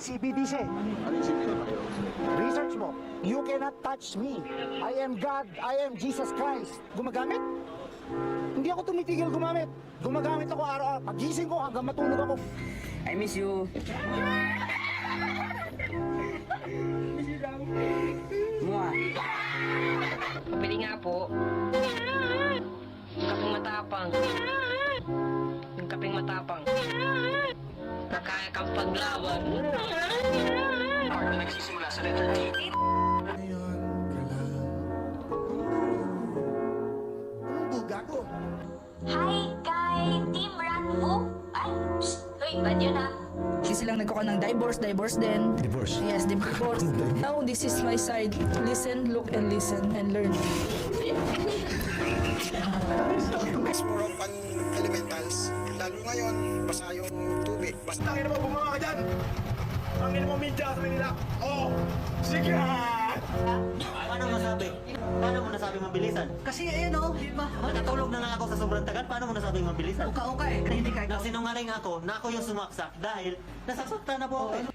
CBD siya eh. Ano yung CBD pa kayo? Research mo. You cannot touch me. I am God. I am Jesus Christ. Gumagamit? Hindi ako tumitigil gumamit. Gumagamit ako araw-araw. Pagising ko hanggang matulog ako. I miss you. Mua. Pabili nga po. Yung kaping matapang. Yung kaping matapang. Nakaya kang paglaban. Part na nagsisimula sa letter T. Anong buga ko? Hi kay Team Ranbo. Ay, psst. Uy, bad yun ha. Kasi lang nagkuha ng divorce din. Divorce. Yes, divorce. Now, this is my side. Listen, look, and listen, and learn. It's more of an elementals. Lalo ngayon, basa yung tubig. Basta Tangin mo, bumama ka dyan! Tangin mo, media sa Manila! Oh! Sige! Paano masabi? Paano mo nasabi mabilisan? Kasi ayun o, di ba? Natulog na nga ako sa sobrang tagal, paano mo nasabi mabilisan? Uka-uka eh, hindi ka ikaw. Nasinungaling ako na ako yung sumaksak dahil nasasaktan na po ako.